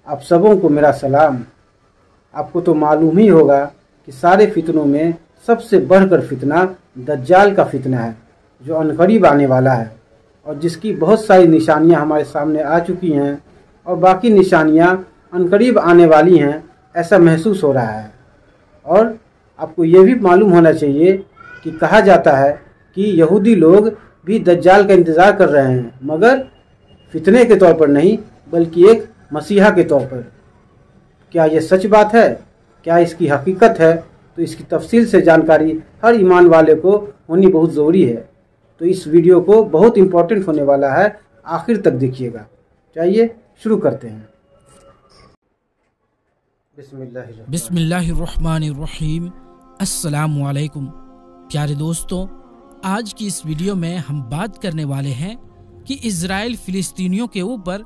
आप सबों को मेरा सलाम। आपको तो मालूम ही होगा कि सारे फितनों में सबसे बढ़कर फितना दज्जाल का फितना है, जो अनकरीब आने वाला है और जिसकी बहुत सारी निशानियां हमारे सामने आ चुकी हैं और बाकी निशानियां अनकरीब आने वाली हैं, ऐसा महसूस हो रहा है। और आपको ये भी मालूम होना चाहिए कि कहा जाता है कि यहूदी लोग भी दज्जाल का इंतज़ार कर रहे हैं, मगर फितने के तौर पर नहीं बल्कि एक मसीहा के तौर पर। क्या ये सच बात है? क्या इसकी हकीकत है? तो इसकी तफसील से जानकारी हर ईमान वाले को होनी बहुत ज़रूरी है। तो इस वीडियो को बहुत इम्पोर्टेंट होने वाला है, आखिर तक देखिएगा। चलिए शुरू करते हैं। बिस्मिल्लाहिर्रहमानिर्रहीम। अस्सलामु अलैकुम। प्यारे दोस्तों, आज की इस वीडियो में हम बात करने वाले हैं कि इजराइल फिलिस्तीनियों के ऊपर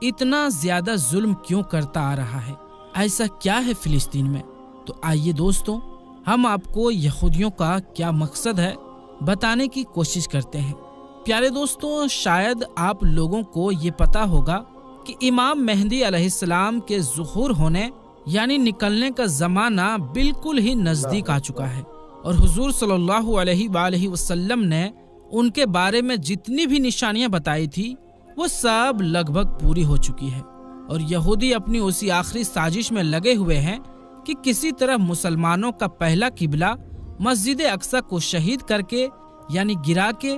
इतना ज्यादा जुल्म क्यों करता आ रहा है। ऐसा क्या है फिलिस्तीन में? तो आइए दोस्तों, हम आपको यहूदियों का क्या मकसद है बताने की कोशिश करते हैं। प्यारे दोस्तों, शायद आप लोगों को ये पता होगा कि इमाम मेहदी अलैहिस्सलाम के ज़ुहूर होने यानी निकलने का ज़माना बिल्कुल ही नज़दीक आ चुका है और हुजूर सल्लल्लाहु अलैहि वसल्लम ने उनके बारे में जितनी भी निशानियां बताई थी वो सब लगभग पूरी हो चुकी है। और यहूदी अपनी उसी आखिरी साजिश में लगे हुए हैं कि किसी तरह मुसलमानों का पहला किबला मस्जिद अक्सा को शहीद करके यानी गिरा के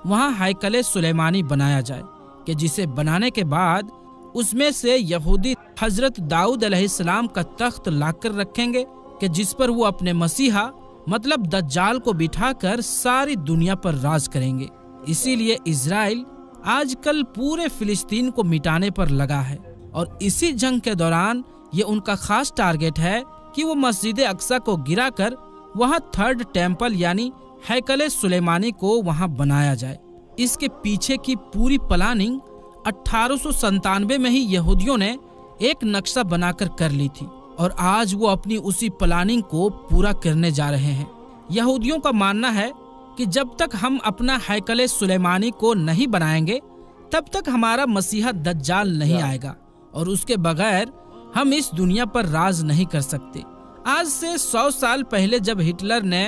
वहाँ हैकले सुलेमानी बनाया जाए कि जिसे बनाने के बाद उसमें से यहूदी हजरत दाऊद अलैहिस्सलाम का तख्त लाकर रखेंगे कि जिस पर वो अपने मसीहा मतलब दज्जाल को बिठाकर सारी दुनिया पर राज करेंगे। इसीलिए इजराइल आजकल पूरे फिलिस्तीन को मिटाने पर लगा है और इसी जंग के दौरान ये उनका खास टारगेट है कि वो मस्जिद अक्सा को गिराकर वहाँ थर्ड टेम्पल यानी हैकले सुलेमानी को वहाँ बनाया जाए। इसके पीछे की पूरी प्लानिंग 1897 में ही यहूदियों ने एक नक्शा बनाकर कर ली थी और आज वो अपनी उसी प्लानिंग को पूरा करने जा रहे हैं। यहूदियों का मानना है कि जब तक हम अपना हैकले सुलेमानी को नहीं बनाएंगे तब तक हमारा मसीहा दज्जाल नहीं आएगा और उसके बगैर हम इस दुनिया पर राज नहीं कर सकते। आज से 100 साल पहले जब हिटलर ने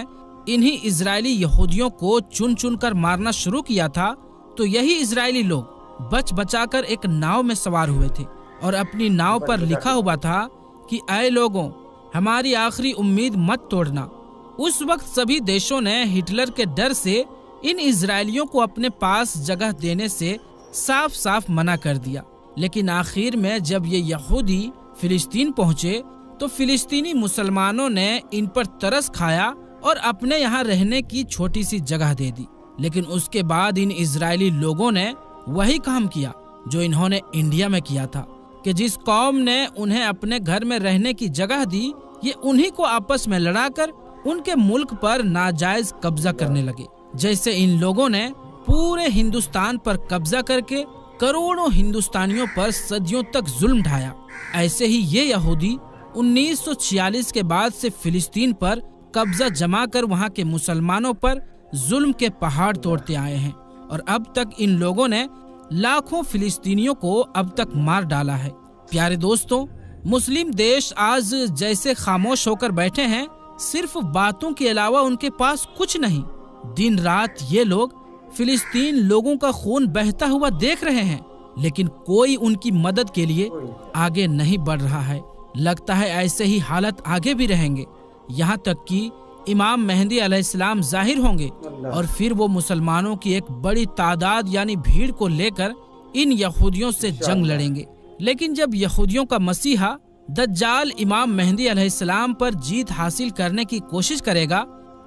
इन्हीं इजरायली यहूदियों को चुन चुन कर मारना शुरू किया था तो यही इजरायली लोग बच बचाकर एक नाव में सवार हुए थे और अपनी नाव पर लिखा हुआ था कि ऐ लोगों, हमारी आखिरी उम्मीद मत तोड़ना। उस वक्त सभी देशों ने हिटलर के डर से इन इजरायलियों को अपने पास जगह देने से साफ साफ मना कर दिया। लेकिन आखिर में जब ये यहूदी फिलिस्तीन पहुंचे तो फिलिस्तीनी मुसलमानों ने इन पर तरस खाया और अपने यहाँ रहने की छोटी सी जगह दे दी। लेकिन उसके बाद इन इजरायली लोगों ने वही काम किया जो इन्होंने इंडिया में किया था कि जिस कौम ने उन्हें अपने घर में रहने की जगह दी, ये उन्हीं को आपस में लड़ाकर उनके मुल्क पर नाजायज कब्जा करने लगे। जैसे इन लोगों ने पूरे हिंदुस्तान पर कब्जा करके करोड़ों हिंदुस्तानियों पर सदियों तक जुल्म ढाया, ऐसे ही ये यहूदी 1946 के बाद से फिलिस्तीन पर कब्जा जमा कर वहाँ के मुसलमानों पर जुल्म के पहाड़ तोड़ते आए हैं और अब तक इन लोगों ने लाखों फिलिस्तीनियों को अब तक मार डाला है। प्यारे दोस्तों, मुस्लिम देश आज जैसे खामोश होकर बैठे हैं, सिर्फ बातों के अलावा उनके पास कुछ नहीं। दिन रात ये लोग फिलिस्तीन लोगों का खून बहता हुआ देख रहे हैं, लेकिन कोई उनकी मदद के लिए आगे नहीं बढ़ रहा है। लगता है ऐसे ही हालत आगे भी रहेंगे, यहाँ तक कि इमाम मेहदी अलैहिस्सलाम जाहिर होंगे और फिर वो मुसलमानों की एक बड़ी तादाद यानी भीड़ को लेकर इन यहूदियों से जंग लड़ेंगे। लेकिन जब यहूदियों का मसीहा दज्जाल इमाम मेहदी अलैहिस्सलाम पर जीत हासिल करने की कोशिश करेगा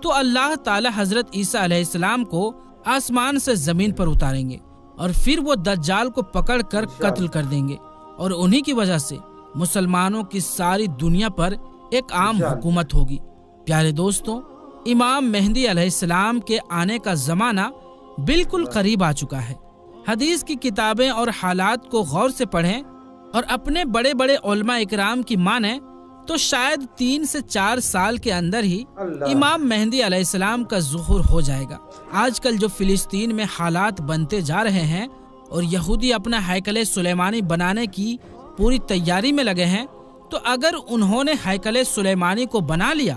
तो अल्लाह ताला हजरत ईसा अलैहिस्सलाम को आसमान से जमीन पर उतारेंगे और फिर वो दज्जाल को पकड़ कर कत्ल कर देंगे और उन्हीं की वजह से मुसलमानों की सारी दुनिया पर एक आम हुकूमत होगी। प्यारे दोस्तों, इमाम मेहदी अलैहिस्सलाम के आने का जमाना बिल्कुल करीब आ चुका है। हदीस की किताबें और हालात को गौर से पढ़ें और अपने बड़े बड़े उलमा इकराम की माने तो शायद 3 से 4 साल के अंदर ही इमाम मेहदी अलैहिस्सलाम का ज़ुहूर हो जाएगा। आजकल जो फिलिस्तीन में हालात बनते जा रहे हैं और यहूदी अपना हैकले सुलेमानी बनाने की पूरी तैयारी में लगे हैं, तो अगर उन्होंने हैकल सुलेमानी को बना लिया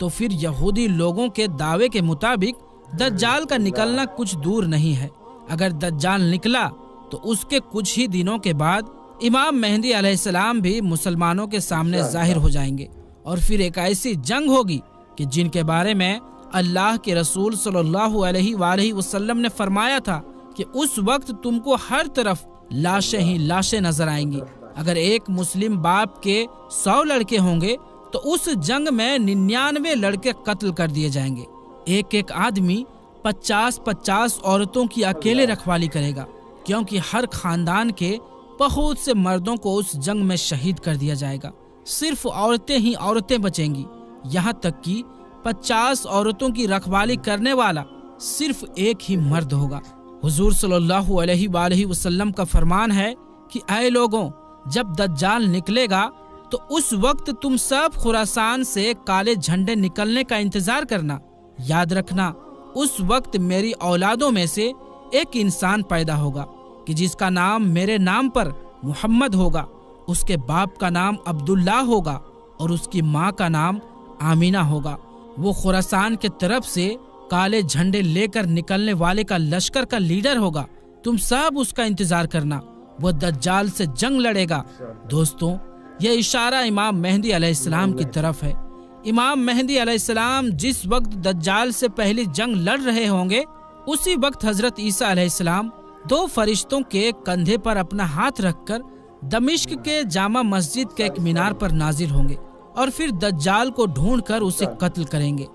तो फिर यहूदी लोगों के दावे के मुताबिक दज्जाल का निकलना कुछ दूर नहीं है। अगर दज्जाल निकला तो उसके कुछ ही दिनों के बाद इमाम मेहदी अलैहिस्सलाम भी मुसलमानों के सामने जाहिर हो जाएंगे और फिर एक ऐसी जंग होगी कि जिनके बारे में अल्लाह के रसूल सल्लल्लाहु अलैहि वसल्लम ने फरमाया था कि उस वक्त तुमको हर तरफ लाशें ही लाशें नजर आएंगी। अगर एक मुस्लिम बाप के 100 लड़के होंगे तो उस जंग में 99 लड़के कत्ल कर दिए जाएंगे। एक एक आदमी 50-50 औरतों की अकेले रखवाली करेगा, क्योंकि हर खानदान के बहुत से मर्दों को उस जंग में शहीद कर दिया जाएगा। सिर्फ औरतें ही औरतें बचेंगी, यहाँ तक कि 50 औरतों की रखवाली करने वाला सिर्फ एक ही मर्द होगा। हुजूर सल्लल्लाहु अलैहि वसल्लम का फरमान है कि ऐ लोगों, जब दज्जाल निकलेगा तो उस वक्त तुम सब खुरासान से काले झंडे निकलने का इंतजार करना। याद रखना, उस वक्त मेरी औलादों में से एक इंसान पैदा होगा कि जिसका नाम मेरे नाम पर मोहम्मद होगा, उसके बाप का नाम अब्दुल्लाह होगा और उसकी माँ का नाम आमीना होगा। वो खुरासान के तरफ से काले झंडे लेकर निकलने वाले का लश्कर का लीडर होगा। तुम सब उसका इंतजार करना, वो दज्जाल से जंग लड़ेगा। दोस्तों, यह इशारा इमाम मेहदी अलैहिस्सलाम की तरफ है। इमाम मेहदी अलैहिस्सलाम जिस वक्त दज्जाल से पहली जंग लड़ रहे होंगे, उसी वक्त हजरत ईसा अलैहिस्सलाम 2 फरिश्तों के कंधे पर अपना हाथ रखकर दमिश्क के जामा मस्जिद के एक मीनार पर नाजिल होंगे और फिर दज्जाल को ढूंढकर उसे कत्ल करेंगे।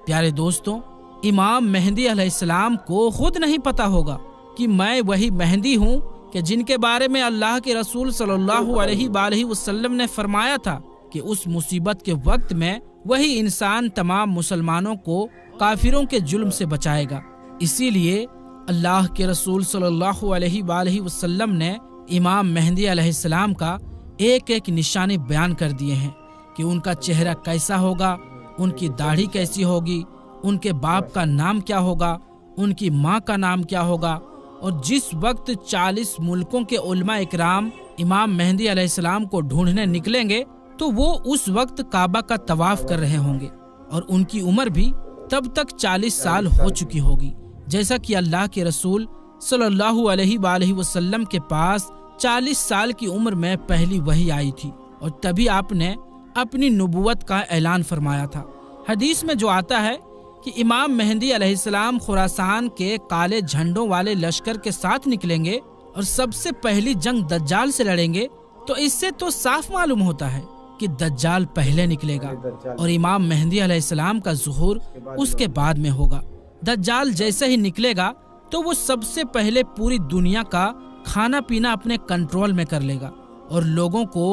प्यारे दोस्तों, इमाम मेहदी अलैहिस्सलाम को खुद नहीं पता होगा कि मैं वही मेहदी हूँ कि जिनके बारे में अल्लाह के रसूल सल्लल्लाहु अलैहि वसल्लम ने फरमाया था कि उस मुसीबत के वक्त में वही इंसान तमाम मुसलमानों को काफिरों के जुल्म से बचाएगा। इसीलिए अल्लाह के रसूल सल्लल्लाहु अलैहि वसल्लम ने इमाम मेहदी अलैहिस्सलाम का एक एक निशानी बयान कर दिए हैं कि उनका चेहरा कैसा होगा, उनकी दाढ़ी कैसी होगी, उनके बाप का नाम क्या होगा, उनकी माँ का नाम क्या होगा। और जिस वक्त 40 मुल्कों के उलमा इकराम इमाम मेहदी अलैहिस्सलाम को ढूंढने निकलेंगे तो वो उस वक्त काबा का तवाफ कर रहे होंगे और उनकी उम्र भी तब तक 40 साल हो चुकी होगी। जैसा कि अल्लाह के रसूल सल्लल्लाहु अलैहि वसल्लम के पास 40 साल की उम्र में पहली वही आई थी और तभी आपने अपनी नबूवत का ऐलान फरमाया था। हदीस में जो आता है कि इमाम मेहदी अलैहिस्सलाम खुरासान के काले झंडों वाले लश्कर के साथ निकलेंगे और सबसे पहली जंग दज्जाल से लड़ेंगे, तो इससे तो साफ मालूम होता है कि दज्जाल पहले निकलेगा और इमाम मेहदी अलैहिस्सलाम का ज़ुहूर उसके बाद में होगा। दज्जाल जैसे ही निकलेगा तो वो सबसे पहले पूरी दुनिया का खाना पीना अपने कंट्रोल में कर लेगा और लोगों को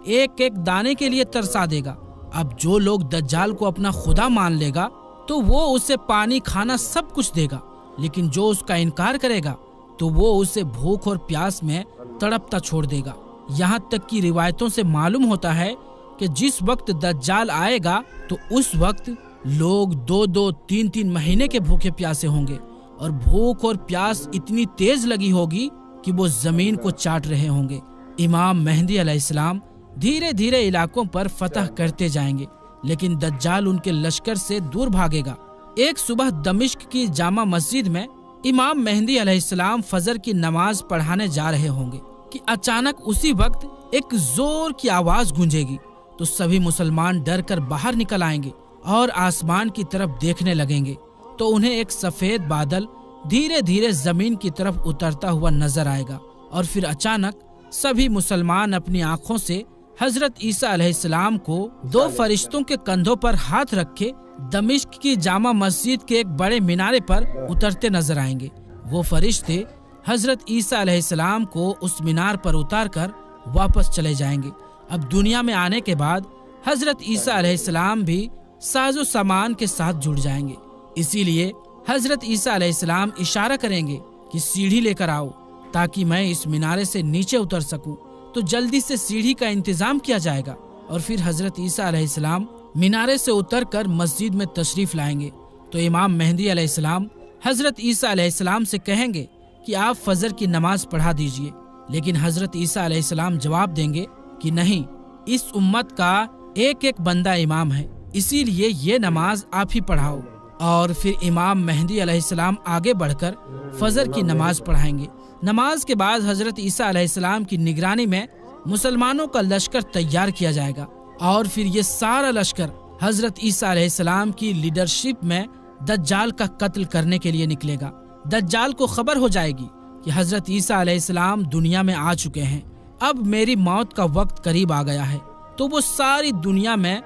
एक एक दाने के लिए तरसा देगा। अब जो लोग दज्जाल को अपना खुदा मान लेगा तो वो उसे पानी खाना सब कुछ देगा, लेकिन जो उसका इनकार करेगा तो वो उसे भूख और प्यास में तड़पता छोड़ देगा। यहाँ तक कि रिवायतों से मालूम होता है कि जिस वक्त दज्जाल आएगा तो उस वक्त लोग 2-2, 3-3 महीने के भूखे प्यासे होंगे और भूख और प्यास इतनी तेज लगी होगी कि वो जमीन को चाट रहे होंगे। इमाम मेहदी अलैहिस्सलाम धीरे धीरे इलाकों पर फतह करते जाएंगे, लेकिन दज्जाल उनके लश्कर से दूर भागेगा। एक सुबह दमिश्क की जामा मस्जिद में इमाम मेहदी अलैहिस्सलाम फजर की नमाज पढ़ाने जा रहे होंगे कि अचानक उसी वक्त एक जोर की आवाज गूंजेगी तो सभी मुसलमान डर कर बाहर निकल आएंगे और आसमान की तरफ देखने लगेंगे तो उन्हें एक सफेद बादल धीरे धीरे जमीन की तरफ उतरता हुआ नजर आएगा और फिर अचानक सभी मुसलमान अपनी आंखों से हजरत ईसा अलैहिस्सलाम को 2 फरिश्तों के कंधों पर हाथ रखे दमिश्क की जामा मस्जिद के एक बड़े मीनारे पर उतरते नजर आएंगे। वो फरिश्ते हजरत ईसा अलैहिस्सलाम को उस मीनार पर उतारकर वापस चले जाएंगे। अब दुनिया में आने के बाद हजरत ईसा अलैहिस्सलाम भी साजो सामान के साथ जुड़ जाएंगे। इसीलिए हजरत ईसा अलैहिस्सलाम इशारा करेंगे कि सीढ़ी लेकर आओ ताकि मैं इस मीनारे से नीचे उतर सकूं। तो जल्दी से सीढ़ी का इंतजाम किया जाएगा और फिर हजरत ईसा अलैहिस्सलाम मीनारे से उतरकर मस्जिद में तशरीफ लाएंगे। तो इमाम मेहदी अलैहिस्सलाम हजरत ईसा अलैहिस्सलाम से कहेंगे कि आप फजर की नमाज पढ़ा दीजिए, لیکن حضرت عیسیٰ علیہ السلام جواب دیں گے کہ نہیں، اس امت کا ایک ایک بندہ امام ہے، اسی لیے یہ نماز آپ ہی پڑھاؤ۔ اور پھر امام مہدی علیہ السلام آگے بڑھ کر فجر کی نماز پڑھائیں گے۔ نماز کے بعد حضرت عیسیٰ علیہ السلام کی نگرانی میں مسلمانوں کا لشکر تیار کیا جائے گا، اور پھر یہ سارا لشکر حضرت عیسیٰ علیہ السلام کی لیڈرشپ میں دجال کا قتل کرنے کے لیے نکلے گا۔ دجال کو خبر ہو جائے گی کہ حضرت عیسیٰ علیہ السلام دنیا میں آ چکے ہیں، اب میری موت کا وقت قریب آ گیا ہے، تو وہ ساری دنیا میں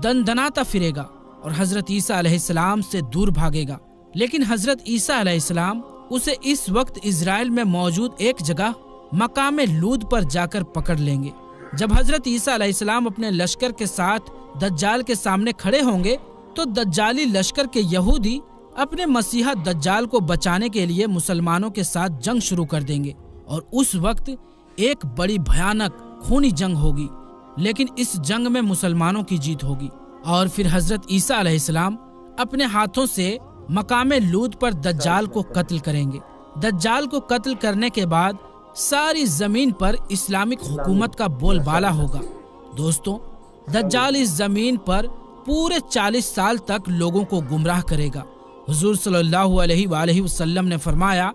دندناتا پھرے گا اور حضرت عیسیٰ علیہ السلام سے دور بھاگے گا۔ لیکن حضرت عیسیٰ علیہ السلام اسے اس وقت اسرائیل میں موجود ایک جگہ مقام لود پر جا کر پکڑ لیں گے۔ جب حضرت عیسیٰ علیہ السلام اپنے لشکر کے ساتھ دجال کے سامنے کھڑے ہوں گے تو دجالی لشکر کے یہودی اپنے مسیحا دجال کو بچانے کے لیے مسلمانوں کے ساتھ جنگ شروع کر دیں گے، اور اس وقت ایک بڑی بھیانک خونی جنگ ہوگی، لیکن اس جنگ میں مسلمانوں کی جیت ہوگی۔ اور پھر حضرت عیسیٰ علیہ السلام اپنے ہاتھوں سے مقام لود پر دجال کو قتل کریں گے۔ دجال کو قتل کرنے کے بعد ساری زمین پر اسلامک حکومت کا بول بالا ہوگا۔ دوستوں، دجال اس زمین پر پورے 40 سال تک لوگوں کو گمراہ کرے گا۔ حضور صلی اللہ علیہ وآلہ وسلم نے فرمایا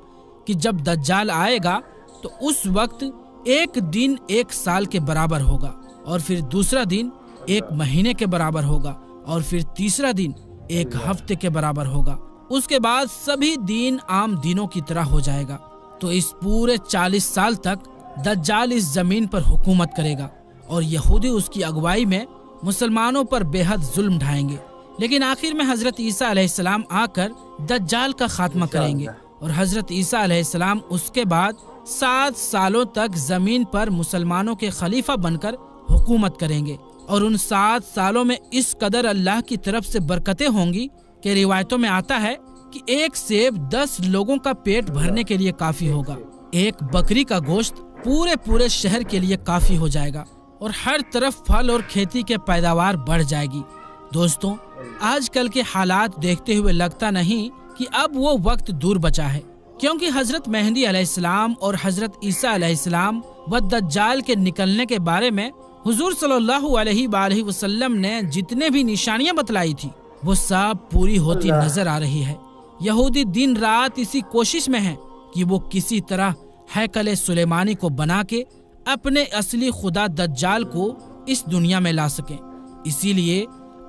کہ جب دجال آئے گا تو اس وقت ایک دن 1 سال کے برابر ہوگا، اور پھر دوسرا دن 1 مہینے کے برابر ہوگا، اور پھر تیسرا دن 1 ہفتے کے برابر ہوگا۔ اس کے بعد سبھی دن عام دنوں کی طرح ہو جائے گا۔ تو اس پورے 40 سال تک دجال اس زمین پر حکومت کرے گا، اور یہودی اس کی اگوائی میں مسلمانوں پر بے حد ظلم ڈھائیں گے۔ لیکن آخر میں حضرت عیسیٰ علیہ السلام آ کر دجال کا خاتمہ کریں گے، اور حضرت عیسیٰ علیہ السلام اس کے بعد 7 سالوں تک زمین پر مسلمانوں کے خلیفہ بن کر حکومت کریں گے۔ اور ان 7 سالوں میں اس قدر اللہ کی طرف سے برکتیں ہوں گی کہ روایتوں میں آتا ہے کہ 1 سیب 10 لوگوں کا پیٹ بھرنے کے لیے کافی ہوگا، 1 بکری کا گوشت پورے شہر کے لیے کافی ہو جائے گا، اور ہر طرف پھل اور کھیتی کے پیداوار بڑھ جائے گی۔ دوستوں، آج کل کے حالات دیکھتے ہوئے لگتا نہیں کہ اب وہ وقت دور بچا ہے، کیونکہ حضرت مہدی علیہ السلام اور حضرت عیسیٰ علیہ السلام و دجال کے نکلنے کے بارے میں حضور صلی اللہ علیہ وآلہ وسلم نے جتنے بھی نشانیاں بتلائی تھی وہ سب پوری ہوتی نظر آ رہی ہے۔ یہودی دن رات اسی کوشش میں ہیں کہ وہ کسی طرح ہیکل سلیمانی کو بنا کے اپنے اصلی خدا دجال کو اس دنیا میں لا سکیں۔ اسی لیے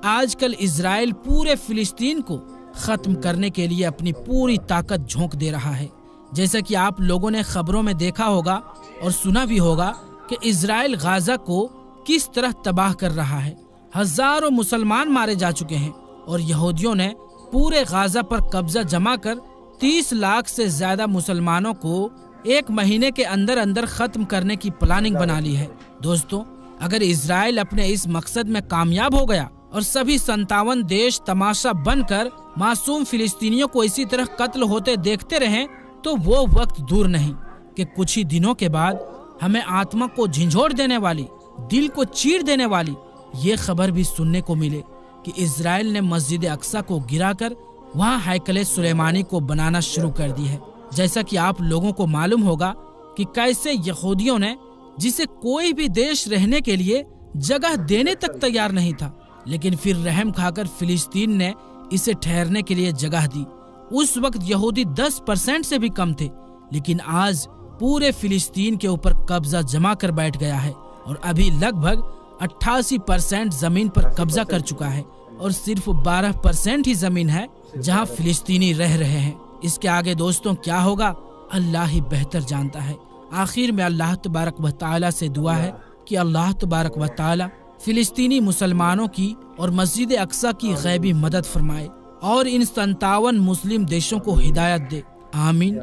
آج کل اسرائیل پورے فلسطین کو ختم کرنے کے لیے اپنی پوری طاقت جھونک دے رہا ہے۔ جیسا کہ آپ لوگوں نے خبروں میں دیکھا ہوگا اور سنا بھی ہوگا کہ اسرائیل غزہ کو کس طرح تباہ کر رہا ہے۔ ہزاروں مسلمان مارے جا چکے ہیں، اور یہودیوں نے پورے غزہ پر قبضہ جما کر 30 لاکھ سے زیادہ مسلمانوں کو 1 مہینے کے اندر اندر ختم کرنے کی پلاننگ بنا لی ہے۔ دوستوں، اگر اسرائیل اپنے اس مقصد میں کامیاب ہو گیا اور سبھی 57 دیش تماشا بن کر معصوم فلسطینیوں کو اسی طرح قتل ہوتے دیکھتے رہیں، تو وہ وقت دور نہیں کہ کچھ ہی دنوں کے بعد ہمیں آتما کو جھنجھوڑ دینے والی، دل کو چیر دینے والی یہ خبر بھی سننے کو ملے کہ اسرائیل نے مسجد اقصی کو گرا کر وہاں ہیکل سلیمانی کو بنانا شروع کر دی ہے۔ جیسا کہ آپ لوگوں کو معلوم ہوگا کہ کیسے یہودیوں نے، جسے کوئی بھی دیش رہنے کے لیے جگہ دینے تک تیار نہیں تھا، لیکن پھر رحم کھا کر فلسطین نے اسے ٹھہرنے کے لیے جگہ دی۔ اس وقت یہودی 10% سے بھی کم تھے، لیکن آج پورے فلسطین کے اوپر قبضہ جما کر بیٹھ گیا ہے، اور ابھی لگ بھگ 88% زمین پر قبضہ کر چکا ہے، اور صرف 12% ہی زمین ہے جہاں فلسطینی رہ رہے ہیں۔ اس کے آگے دوستوں کیا ہوگا اللہ ہی بہتر جانتا ہے۔ آخر میں اللہ تبارک و تعالی سے دعا ہے کہ اللہ تبارک و تعالی فلسطینی مسلمانوں کی اور مسجد اقصی کی غیبی مدد فرمائے، اور ان 57 مسلم دیشوں کو ہدایت دے، آمین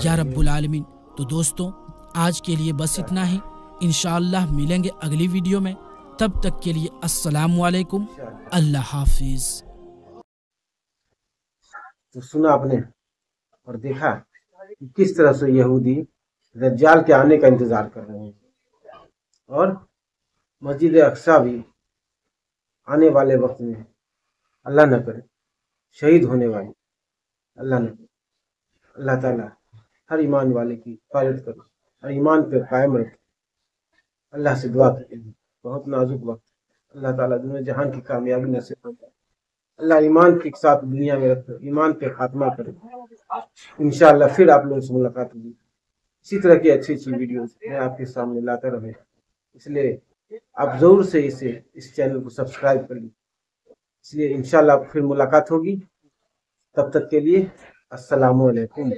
یا رب العالمین۔ تو دوستوں، آج کے لیے بس اتنا ہی، انشاءاللہ ملیں گے اگلی ویڈیو میں، تب تک کے لیے السلام علیکم، اللہ حافظ۔ تو سنا آپ نے اور دیکھا کہ کس طرح سے یہودی دجال کے آنے کا انتظار کر رہے ہیں، اور مسجد اقصی بھی آنے والے وقت میں اللہ نہ کرے شہید ہونے والی، اللہ نہ کرے، اللہ تعالیٰ ہر ایمان والے کی حفاظت کرے۔ اور ایمان پہ قائم رکھیں۔ اللہ سے دعا کریں، بہت نازک وقت، اللہ تعالیٰ دنیا جہان کی کامیابی نصیب فرمائے، اللہ ایمان کے ساتھ دنیا میں رکھے، ایمان پہ خاتمہ کرے۔ انشاءاللہ پھر آپ لوگوں سے ملاقات ہوگی، اسی طرح کی اچھی اچھی ویڈیوز میں آپ کے سامنے لاتا رہے، اس لیے آپ ضرور سے اس چینل کو سبسکرائب کر لیں۔ اس لیے انشاءاللہ پھر ملاقات ہوگی، تب تک کے لیے السلام علیکم۔